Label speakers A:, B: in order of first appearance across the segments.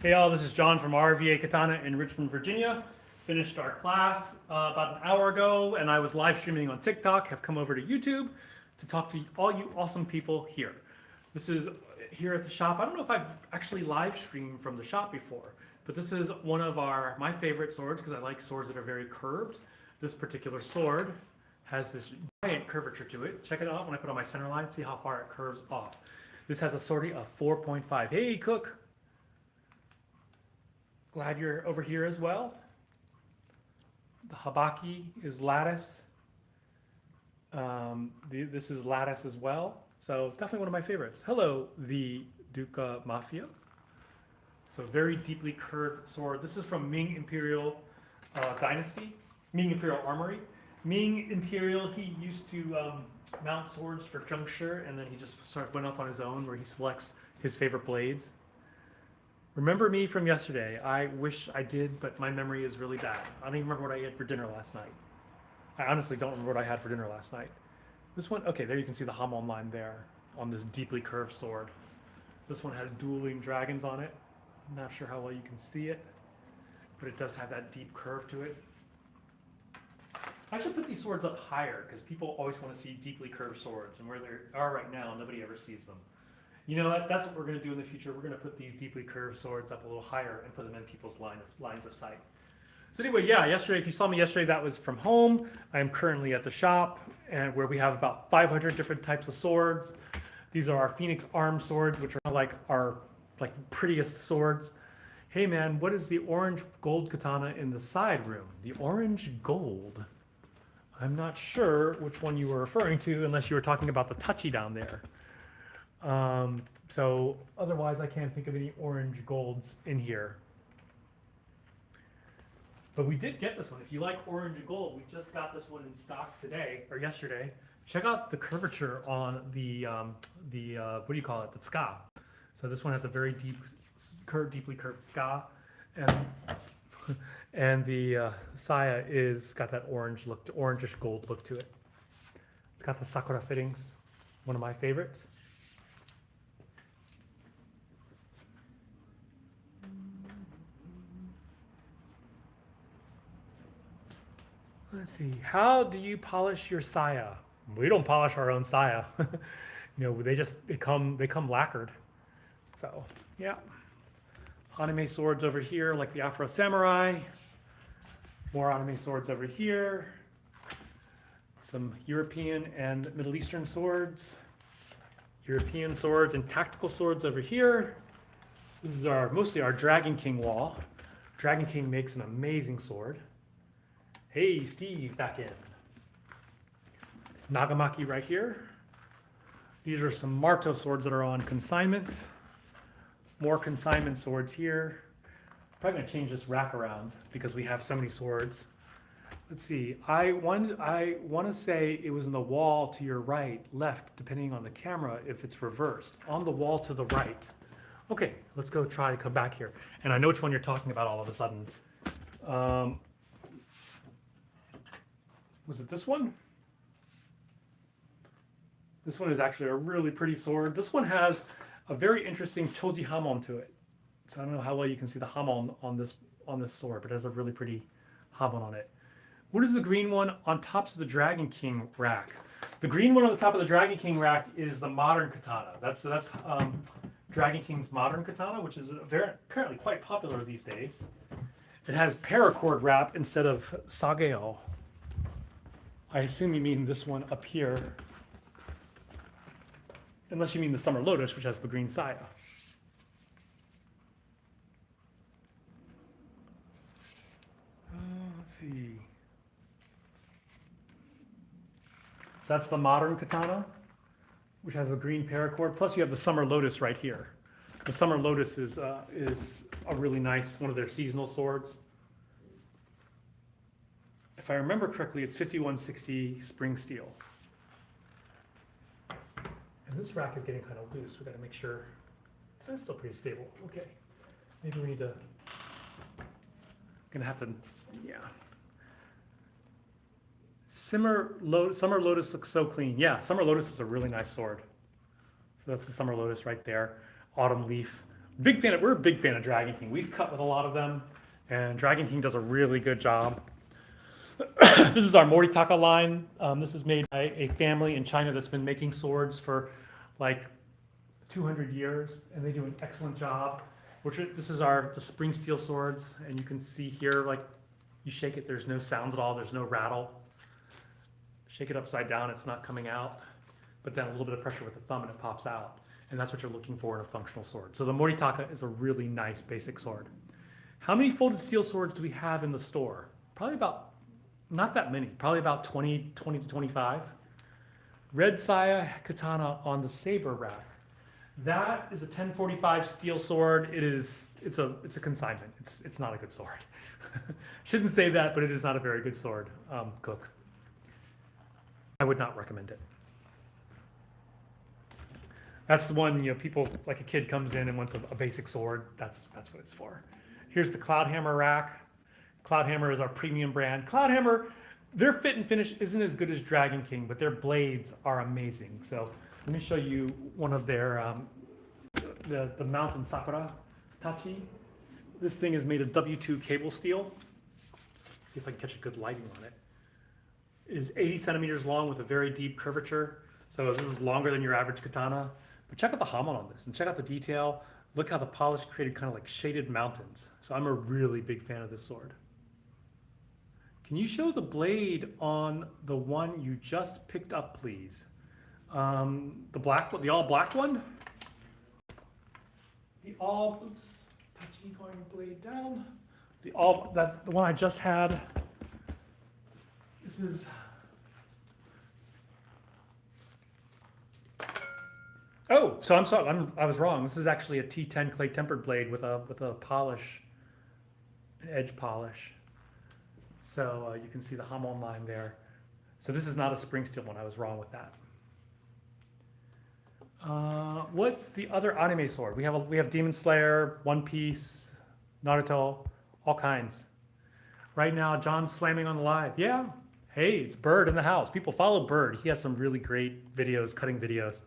A: Hey all, this is John from RVA Katana in Richmond, Virginia. Finished our class about an hour ago, and I was live streaming on TikTok. Have come over to YouTube to talk to all you awesome people here. This is here at the shop. I don't know if I've actually live streamed from the shop before, but this is one of my favorite swords because I like swords that are very curved. This particular sword has this giant curvature to it. Check it out when I put on my center line. See how far it curves off. This has a sortie of 4.5. Hey, Cook. Glad you're over here as well. The habaki is lattice. This is lattice as well. So definitely one of my favorites. Hello, the Duca Mafia. So very deeply curved sword. This is from Ming Imperial Dynasty, Ming Imperial Armory. Ming Imperial, he used to mount swords for Zheng Shi, and then he just went off on his own where he selects his favorite blades. Remember me from yesterday. I wish I did, but my memory is really bad. I don't even remember what I had for dinner last night. I honestly don't remember what I had for dinner last night. This one, okay, there you can see the Hamon line there on this deeply curved sword. This one has dueling dragons on it. I'm not sure how well you can see it, but it does have that deep curve to it. I should put these swords up higher because people always want to see deeply curved swords, and where they are right now, nobody ever sees them. You know what? That's what we're going to do in the future. We're going to put these deeply curved swords up a little higher and put them in people's lines of sight. So anyway, yeah, yesterday, if you saw me yesterday, that was from home. I am currently at the shop, and where we have about 500 different types of swords. These are our Phoenix arm swords, which are like our prettiest swords. Hey man, what is the orange gold katana in the side room? The orange gold. I'm not sure which one you were referring to, unless you were talking about the touchy down there. So otherwise I can't think of any orange golds in here. But we did get this one. If you like orange gold, we just got this one in stock today or yesterday. Check out the curvature on the what do you call it? The ska. So this one has a very deeply curved ska, and the saya is got that orange look, orangish gold look to it. It's got the sakura fittings, one of my favorites. Let's see. How do you polish your saya? We don't polish our own saya. They come lacquered. So yeah. Anime swords over here, like the Afro Samurai. More anime swords over here. Some European and Middle Eastern swords. European swords and tactical swords over here. This is mostly our Dragon King wall. Dragon King makes an amazing sword. Hey, Steve, back in. Nagamaki right here. These are some Marto swords that are on consignment. More consignment swords here. Probably gonna change this rack around because we have so many swords. Let's see. I want to say it was in the wall to your right, left, depending on the camera, if it's reversed. On the wall to the right. Okay, let's go try to come back here. And I know which one you're talking about all of a sudden. Was it this one? This one is actually a really pretty sword. This one has a very interesting choji hamon to it. So I don't know how well you can see the hamon on this sword, but it has a really pretty hamon on it. What is the green one on top of the Dragon King rack? The green one on the top of the Dragon King rack is the modern katana. That's Dragon King's modern katana, which is apparently quite popular these days. It has paracord wrap instead of sageo. I assume you mean this one up here. Unless you mean the Summer Lotus, which has the green saya. Let's see. So that's the modern katana, which has a green paracord. Plus you have the Summer Lotus right here. The Summer Lotus is a really nice, one of their seasonal swords. If I remember correctly, it's 5160 spring steel. And this rack is getting kind of loose. We got to make sure that's still pretty stable. Okay, maybe we need to. Gonna have to, yeah. Summer Lotus looks so clean. Yeah, Summer Lotus is a really nice sword. So that's the Summer Lotus right there. Autumn Leaf, We're a big fan of Dragon King. We've cut with a lot of them, and Dragon King does a really good job. This is our Moritaka line. This is made by a family in China that's been making swords for like 200 years, and they do an excellent job. This is the spring steel swords, and you can see here, like, you shake it, there's no sound at all, there's no rattle. Shake it upside down, it's not coming out, but then a little bit of pressure with the thumb and it pops out. And that's what you're looking for in a functional sword. So the Moritaka is a really nice basic sword. How many folded steel swords do we have in the store? Probably about, not that many, probably about 20 to 25. RVA Katana on the saber rack. That is a 1045 steel sword. It's a consignment. It's not a good sword. Shouldn't say that, but it is not a very good sword. Cook. I would not recommend it. That's the one, people, like a kid comes in and wants a basic sword. That's what it's for. Here's the Cloudhammer rack. Cloudhammer is our premium brand. Cloudhammer, their fit and finish isn't as good as Dragon King, but their blades are amazing. So let me show you one of their, the Mountain Sakura Tachi. This thing is made of W2 cable steel. Let's see if I can catch a good lighting on it. It is 80 centimeters long with a very deep curvature. So this is longer than your average katana. But check out the hamon on this and check out the detail. Look how the polish created kind of like shaded mountains. So I'm a really big fan of this sword. Can you show the blade on the one you just picked up, please? The black one, the all black one? Oops, touchy going blade down. The one I just had. This is, oh, so I'm sorry, I was wrong. This is actually a T10 clay tempered blade with a polish, an edge polish. So you can see the hamon line there. So this is not a spring steel one. I was wrong with that. What's the other anime sword? We have Demon Slayer, One Piece, Naruto, all kinds. Right now, John's slamming on the live. Yeah. Hey, it's Bird in the house. People follow Bird. He has some really great videos, cutting videos.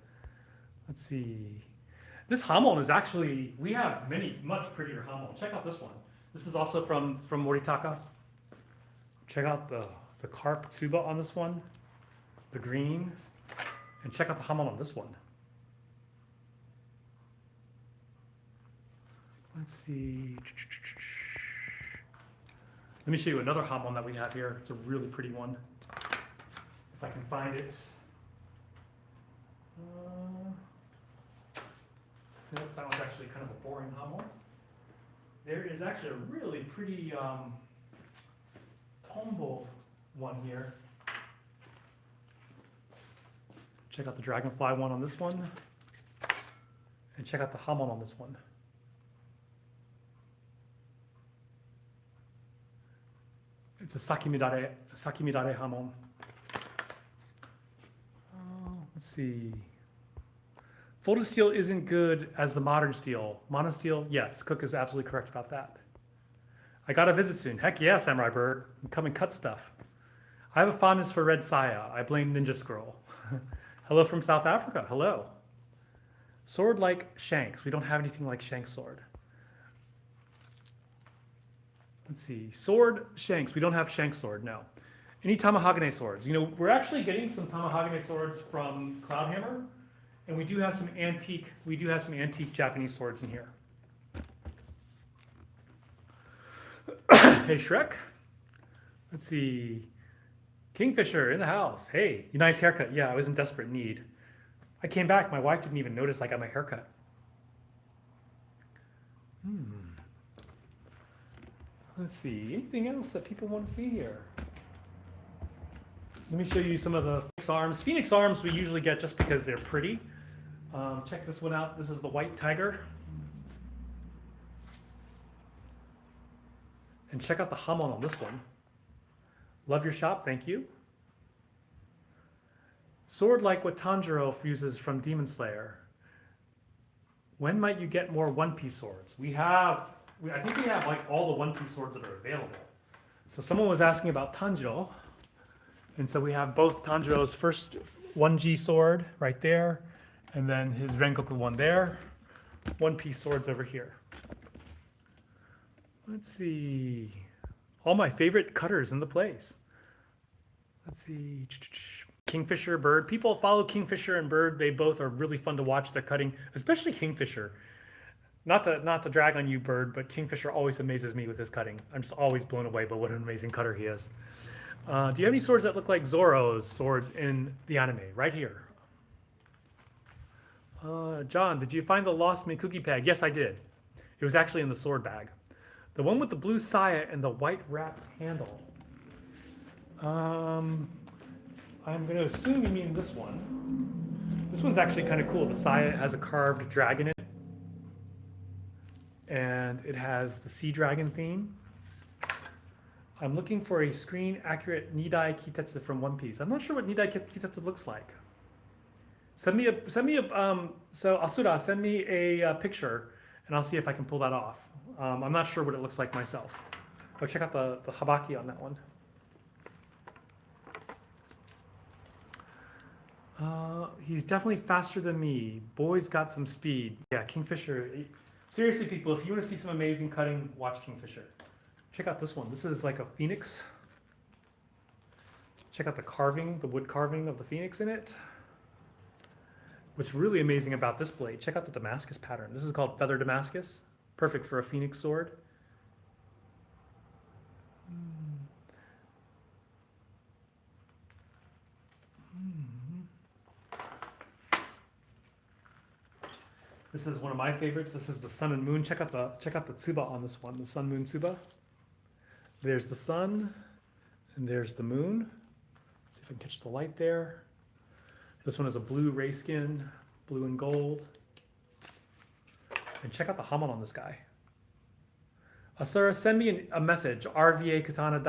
A: Let's see. This hamon is actually, we have many much prettier hamon. Check out this one. This is also from Moritaka. Check out the carp tsuba on this one, the green, and check out the hamon on this one. Let's see. Let me show you another hamon that we have here. It's a really pretty one. If I can find it. Nope, that was actually kind of a boring hamon. There is actually a really pretty Tombow one here. Check out the Dragonfly one on this one. And check out the hamon on this one. It's a Sakimidare hamon. Let's see. Folded steel isn't good as the modern steel. Monosteel, yes. Cook is absolutely correct about that. I got a visit soon. Heck yeah, Samurai Bird. Come and cut stuff. I have a fondness for Red Saya. I blame Ninja Scroll. Hello from South Africa. Hello. Sword like Shanks. We don't have anything like Shanks sword. Let's see. Sword Shanks. We don't have Shanks sword, no. Any Tamahagane swords? We're actually getting some Tamahagane swords from Cloudhammer, and we do have some antique Japanese swords in here. Hey Shrek. Let's see. Kingfisher in the house. Hey, nice haircut. Yeah, I was in desperate need. I came back. My wife didn't even notice I got my haircut. Let's see. Anything else that people want to see here? Let me show you some of the Phoenix arms. Phoenix arms we usually get just because they're pretty. Check this one out. This is the White Tiger. And check out the hamon on this one. Love your shop, thank you. Sword like what Tanjiro uses from Demon Slayer. When might you get more One Piece swords? I think we have like all the One Piece swords that are available. So someone was asking about Tanjiro. And so we have both Tanjiro's first 1G sword right there, and then his Rengoku one there. one-piece swords over here. Let's see. All my favorite cutters in the place. Let's see. Kingfisher, Bird. People follow Kingfisher and Bird. They both are really fun to watch. They're cutting, especially Kingfisher. Not to drag on you, Bird, but Kingfisher always amazes me with his cutting. I'm just always blown away by what an amazing cutter he is. Do you have any swords that look like Zoro's swords in the anime? Right here. John, did you find the lost Mikugi peg? Yes, I did. It was actually in the sword bag. The one with the blue saya and the white wrapped handle. I'm going to assume you mean this one. This one's actually kind of cool. The saya has a carved dragon in it. And it has the sea dragon theme. I'm looking for a screen accurate Nidai Kitetsu from One Piece. I'm not sure what Nidai Kitetsu looks like. So Asura, send me a picture and I'll see if I can pull that off. I'm not sure what it looks like myself. Oh, check out the habaki on that one. He's definitely faster than me. Boy's got some speed. Yeah, Kingfisher. Seriously, people, if you want to see some amazing cutting, watch Kingfisher. Check out this one. This is like a phoenix. Check out the carving, the wood carving of the phoenix in it. What's really amazing about this blade, check out the Damascus pattern. This is called Feather Damascus. Perfect for a phoenix sword. This is one of my favorites. This is the sun and moon. Check out the tsuba on this one, the sun moon tsuba. There's the sun, and there's the moon. See if I can catch the light there. This one is a blue ray skin, blue and gold. And check out the hamon on this guy. Asura, send me a message, RVA Katana at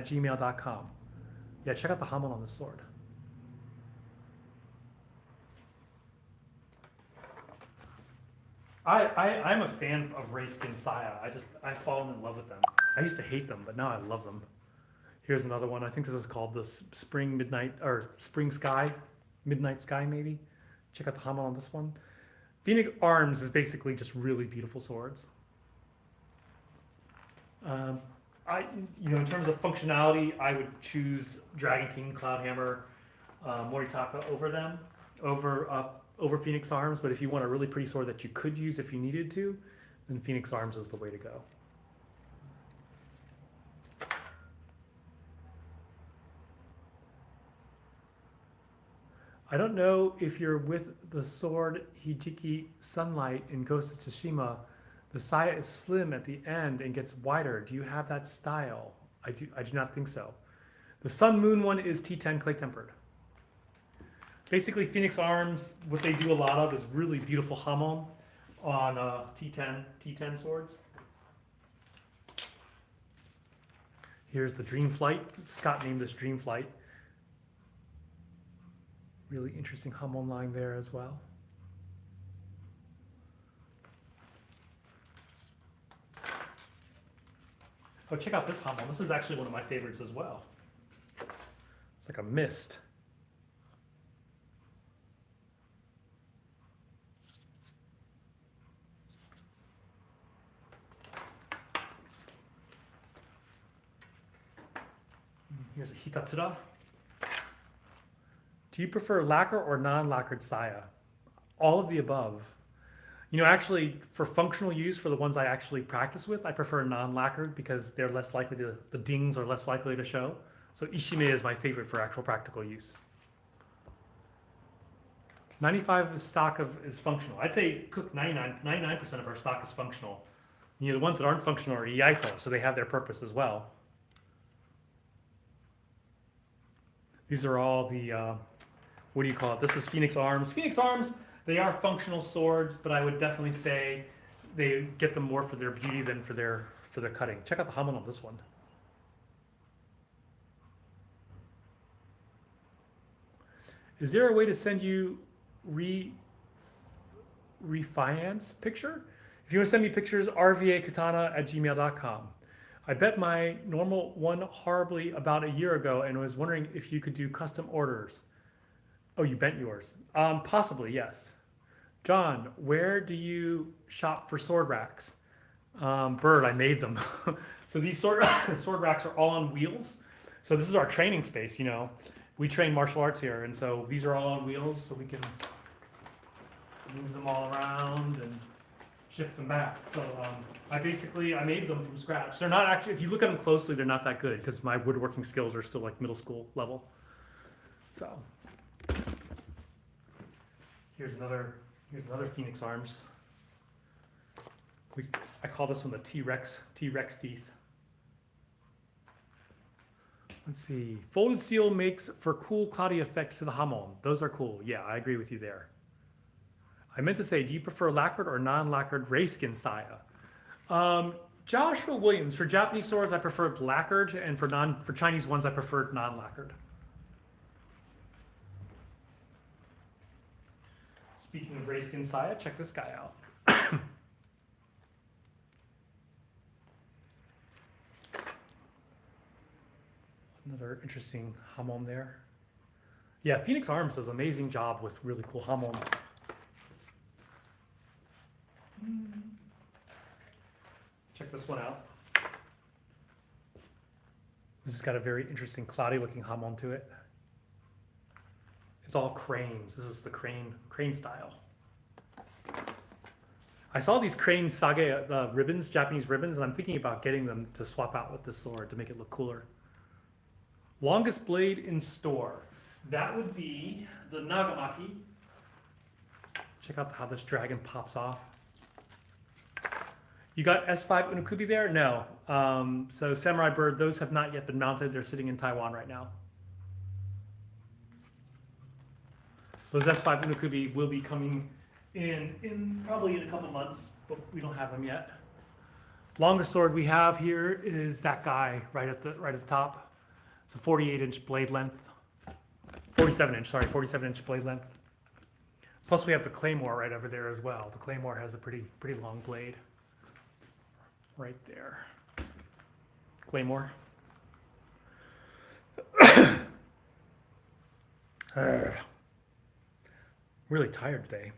A: gmail.com. Yeah, check out the hamon on this sword. I'm a fan of ray skin saya. I've fallen in love with them. I used to hate them, but now I love them. Here's another one. I think this is called the Spring Midnight or Spring Sky, Midnight Sky maybe. Check out the hamon on this one. Phoenix Arms is basically just really beautiful swords. In terms of functionality, I would choose Dragon King, Cloudhammer, Moritaka over them, over Phoenix Arms. But if you want a really pretty sword that you could use if you needed to, then Phoenix Arms is the way to go. I don't know if you're with the sword Hijiki Sunlight in Ghost of Tsushima. The saya is slim at the end and gets wider. Do you have that style? I do not think so. The Sun Moon one is T10 clay tempered. Basically, Phoenix Arms, what they do a lot of is really beautiful hamon on T10 swords. Here's the Dream Flight. Scott named this Dream Flight. Really interesting hamon line there as well. Oh, check out this hamon. This is actually one of my favorites as well. It's like a mist. Here's a Hitatsura. Do you prefer lacquer or non-lacquered saya? All of the above. Actually, for functional use, for the ones I actually practice with, I prefer non-lacquered because they're less likely to, the dings are less likely to show. So Ishime is my favorite for actual practical use. 95% of stock is functional. I'd say Cook 99% of our stock is functional. The ones that aren't functional are Iaito, so they have their purpose as well. These are all the, what do you call it? This is Phoenix Arms. Phoenix Arms, they are functional swords, but I would definitely say they get them more for their beauty than for their cutting. Check out the hamon on this one. Is there a way to send you refinance picture? If you want to send me pictures, RVA Katana at gmail.com. I bet my normal one horribly about a year ago and was wondering if you could do custom orders. Oh, you bent yours. Possibly, yes. John, where do you shop for sword racks? Bird, I made them. So these sword racks are all on wheels. So this is our training space, you know. We train martial arts here, and so these are all on wheels, so we can move them all around and shift them back. So I made them from scratch. They're not actually, if you look at them closely, they're not that good because my woodworking skills are still like middle school level. So here's another Phoenix arms. I call this one the T-Rex teeth. Let's see. Folded steel makes for cool cloudy effect to the hamon. Those are cool. Yeah, I agree with you there. I meant to say, do you prefer lacquered or non-lacquered rayskin saya? Joshua Williams, for Japanese swords, I preferred lacquered, and for Chinese ones, I preferred non-lacquered. Speaking of rayskin saya, check this guy out. Another interesting hamon there. Yeah, Phoenix Arms does an amazing job with really cool hamons. Check this one out. This has got a very interesting cloudy looking hamon to it. It's all cranes. This is the crane style. I saw these crane sage ribbons, Japanese ribbons, and I'm thinking about getting them to swap out with this sword to make it look cooler. Longest blade in store. That would be the Nagamaki. Check out how this dragon pops off. You got S5 Unukubi there? No. So Samurai Bird, those have not yet been mounted. They're sitting in Taiwan right now. Those S5 Unukubi will be coming in probably in a couple months, but we don't have them yet. Longest sword we have here is that guy right at the top. It's a 48-inch blade length. 47-inch blade length. Plus we have the Claymore right over there as well. The Claymore has a pretty long blade. Right there. Claymore. Really tired today.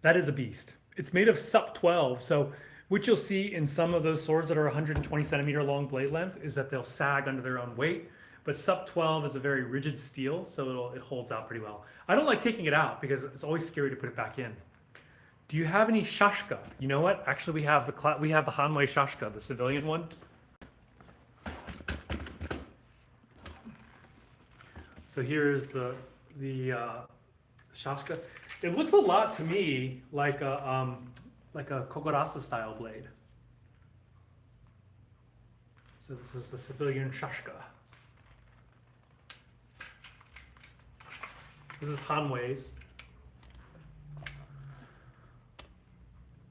A: That is a beast. It's made of SUP 12, so what you'll see in some of those swords that are 120 centimeter long blade length is that they'll sag under their own weight. But SUP 12 is a very rigid steel, so it holds out pretty well. I don't like taking it out because it's always scary to put it back in. Do you have any shashka? You know what? Actually, we have the Hanwei shashka, the civilian one. So here's the shashka. It looks a lot to me like a Kokorasa style blade. So this is the civilian shashka. This is Hanwei's.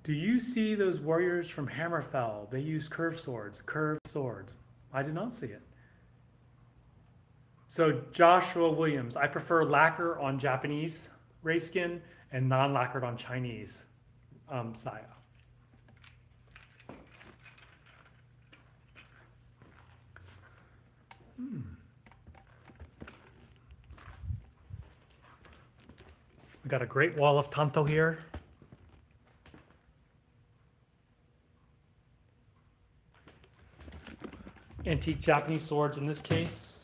A: Do you see those warriors from Hammerfell? They use curved swords. I did not see it. So Joshua Williams, I prefer lacquer on Japanese rayskin and non-lacquered on Chinese saya. We got a great wall of tanto here. Antique Japanese swords in this case.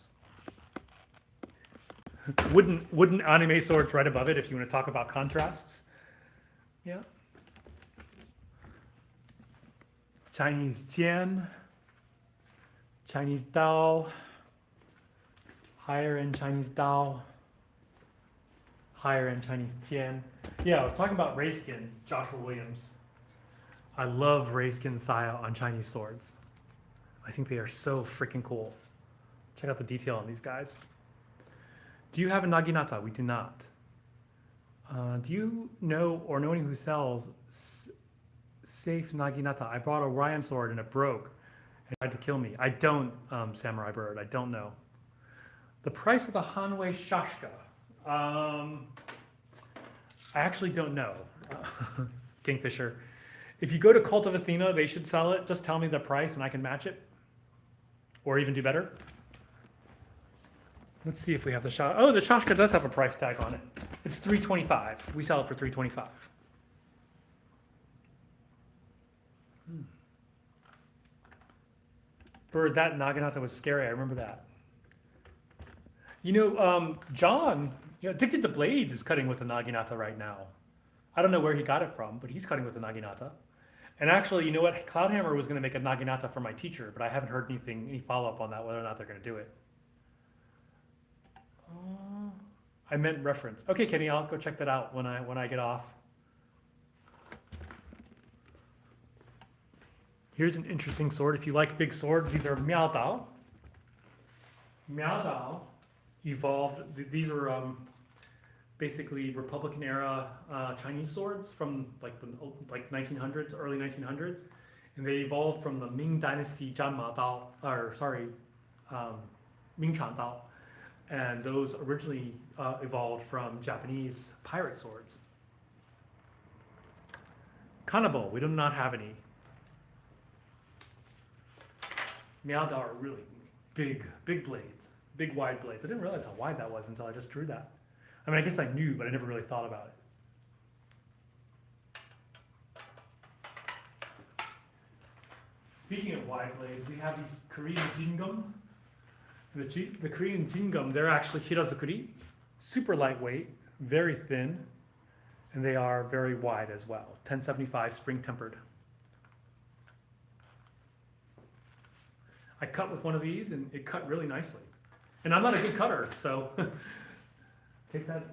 A: Wooden anime swords right above it if you want to talk about contrasts. Yeah. Chinese Jian. Chinese Dao. Higher end Chinese Dao. Higher end Chinese Jian. Yeah, we're talking about rayskin, Joshua Williams. I love rayskin saya on Chinese swords. I think they are so freaking cool. Check out the detail on these guys. Do you have a naginata? We do not. Do you know or know anyone who sells safe naginata? I bought a Ryan sword and it broke and tried to kill me. I don't, Samurai Bird. I don't know. The price of the Hanwei shashka. I actually don't know. Kingfisher. If you go to Cult of Athena, they should sell it. Just tell me the price and I can match it. Or even do better. Let's see if we have the shot. Oh, the Shashka does have a price tag on it. It's $325. We sell it for $325. Bird, that Naginata was scary. I remember that. You know, John, Addicted to Blades is cutting with a Naginata right now. I don't know where he got it from, but he's cutting with a Naginata. And actually, you know what? Cloudhammer was going to make a Naginata for my teacher, but I haven't heard any follow-up on that, whether or not they're going to do it. I meant reference. Okay, Kenny, I'll go check that out when I get off. Here's an interesting sword. If you like big swords, these are Miao Dao. Miao Dao evolved. These are basically Republican era Chinese swords from like the 1900s, early 1900s, and they evolved from the Ming Dynasty Janma Dao, Ming Chan Dao, and those originally evolved from Japanese pirate swords. Kanabo, we do not have any. Miao Dao are really big blades, big wide blades. I didn't realize how wide that was until I just drew that. I mean, I guess I knew, but I never really thought about it. Speaking of wide blades, we have these Korean jingum. The Korean jingum, they're actually hirazukuri, super lightweight, very thin, and they are very wide as well. 1075 spring tempered. I cut with one of these and it cut really nicely. And I'm not a good cutter, so take that.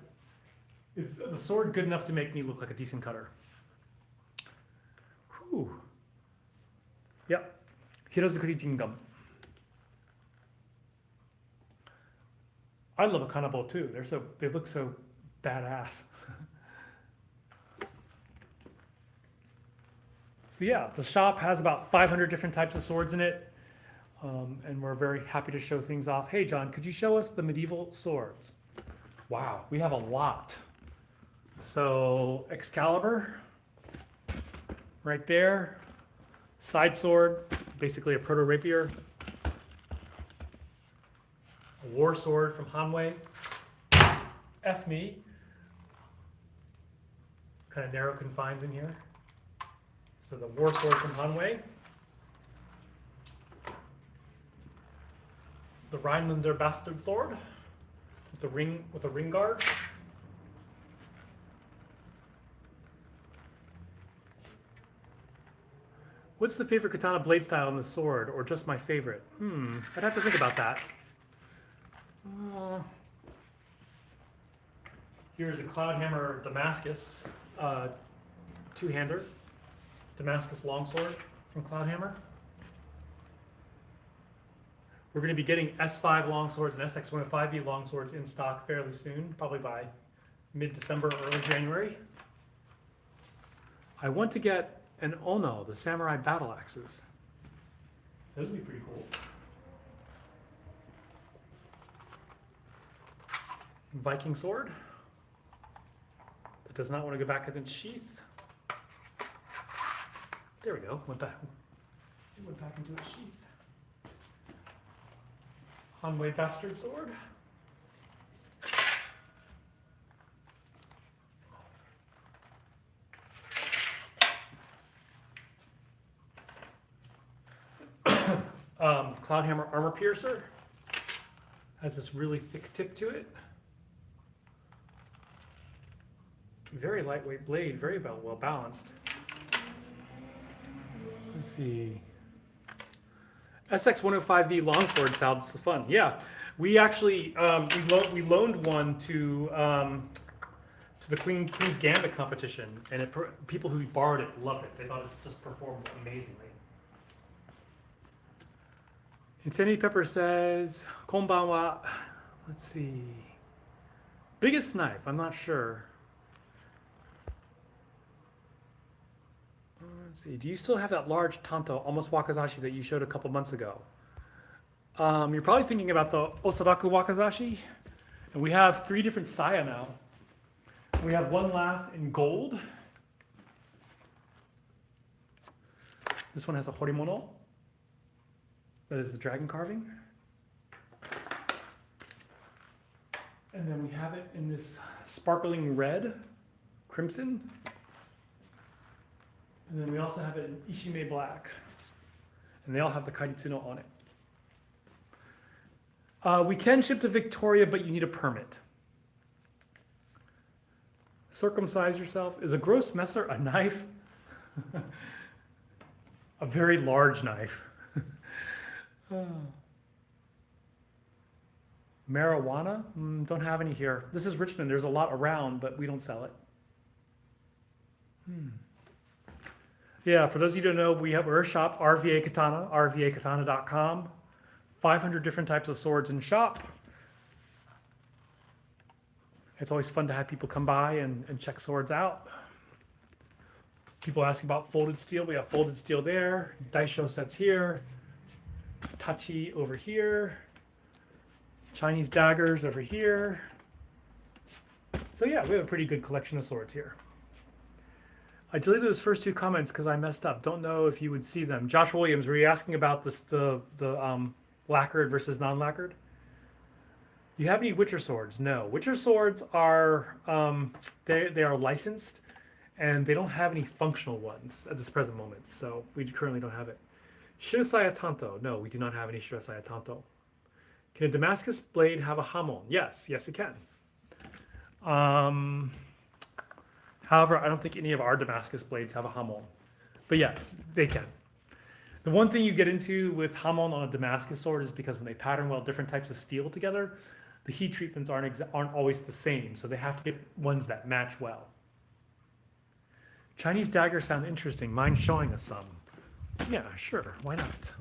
A: Is the sword good enough to make me look like a decent cutter? Whew. Yep. Hirazukuri jingum. I love a kanabo too. They look so badass. So yeah, the shop has about 500 different types of swords in it. And we're very happy to show things off. Hey John, could you show us the medieval swords? Wow, we have a lot. So Excalibur, right there. Side sword, basically a proto-rapier. A war sword from Hanwei. F me. Kind of narrow confines in here. So the war sword from Hanwei. The Rhinelander bastard sword with a ring guard. What's the favorite katana blade style in the sword, or just my favorite? I'd have to think about that. Here's a Cloudhammer Damascus two-hander, Damascus longsword from Cloudhammer. We're going to be getting S5 longswords and SX105V longswords in stock fairly soon, probably by mid-December, early January. I want to get an Ono, the samurai battle axes. Those would be pretty cool. Viking sword that does not want to go back into its sheath. There we go. Went back into its sheath. Hanwei bastard sword. Cloudhammer armor piercer. Has this really thick tip to it. Very lightweight blade, very well balanced. Let's see. SX105V longsword sounds fun. Yeah, we actually we loaned one to the Queen's Gambit competition, and people who borrowed it loved it. They thought it just performed amazingly. Insanity Pepper says, "Konbanwa." Let's see. Biggest knife. I'm not sure. Let's see. Do you still have that large Tanto, almost Wakazashi, that you showed a couple months ago? You're probably thinking about the Osaraku Wakazashi. And we have 3 different saya now. We have one last in gold. This one has a horimono. That is the dragon carving. And then we have it in this sparkling red, crimson. And then we also have it in Ishime black. And they all have the Karitsuno on it. We can ship to Victoria, but you need a permit. Circumcise yourself. Is a gross messer a knife? A very large knife. Marijuana? Don't have any here. This is Richmond. There's a lot around, but we don't sell it. Yeah, for those of you who don't know, we're a shop, RVA Katana, rvakatana.com. 500 different types of swords in shop. It's always fun to have people come by and check swords out. People asking about folded steel. We have folded steel there. Daisho sets here. Tachi over here. Chinese daggers over here. So yeah, we have a pretty good collection of swords here. I deleted those first two comments because I messed up. Don't know if you would see them. Josh Williams, were you asking about this, the lacquered versus non-lacquered? You have any Witcher swords? No. Witcher swords are they are licensed, and they don't have any functional ones at this present moment. So we currently don't have it. Shirosaya Tanto. No, we do not have any Shirosaya Tanto. Can a Damascus blade have a hamon? Yes, it can. However, I don't think any of our Damascus blades have a hamon. But yes, they can. The one thing you get into with hamon on a Damascus sword is because when they pattern weld different types of steel together, the heat treatments aren't always the same, so they have to get ones that match well. Chinese daggers sound interesting. Mind showing us some? Yeah, sure. Why not?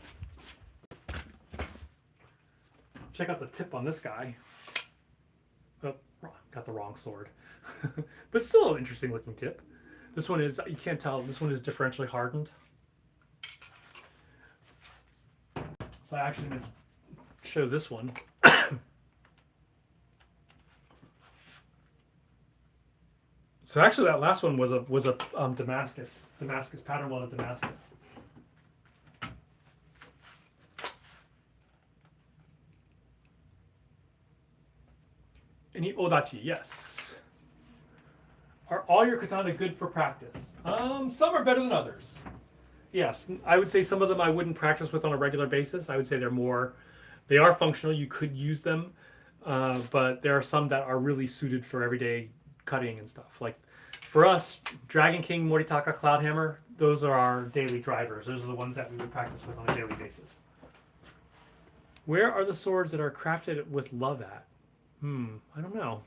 A: Check out the tip on this guy. Oh, got the wrong sword. But still an interesting looking tip. This one is, you can't tell, this one is differentially hardened. So I actually meant to show this one. So actually that last one was a Damascus pattern welded Damascus. Any odachi? Yes. Are all your katana good for practice? Some are better than others. Yes, I would say some of them I wouldn't practice with on a regular basis. I would say they are functional. You could use them, but there are some that are really suited for everyday cutting and stuff. Like for us, Dragon King, Moritaka, Cloudhammer, those are our daily drivers. Those are the ones that we would practice with on a daily basis. Where are the swords that are crafted with love at? I don't know.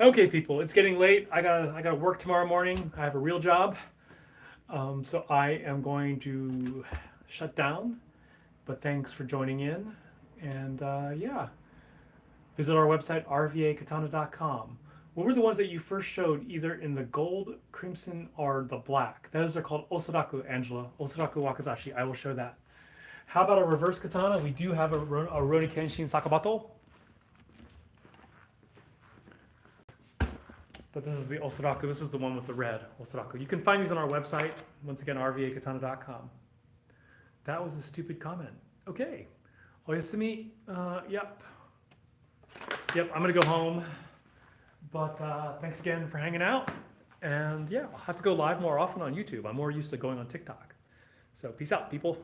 A: Okay, people, it's getting late. I gotta work tomorrow morning. I have a real job, so I am going to shut down. But thanks for joining in, and yeah, visit our website rvakatana.com. What were the ones that you first showed, either in the gold, crimson, or the black? Those are called osaraku, Angela. Osaraku wakazashi. I will show that. How about a reverse katana? We do have a Rurouni Kenshin Sakabato. But this is the osaraku. This is the one with the red osaraku. You can find these on our website. Once again, rvakatana.com. That was a stupid comment. Okay. Oyasumi. Yep. I'm going to go home. But thanks again for hanging out. And yeah, I'll have to go live more often on YouTube. I'm more used to going on TikTok. So peace out, people.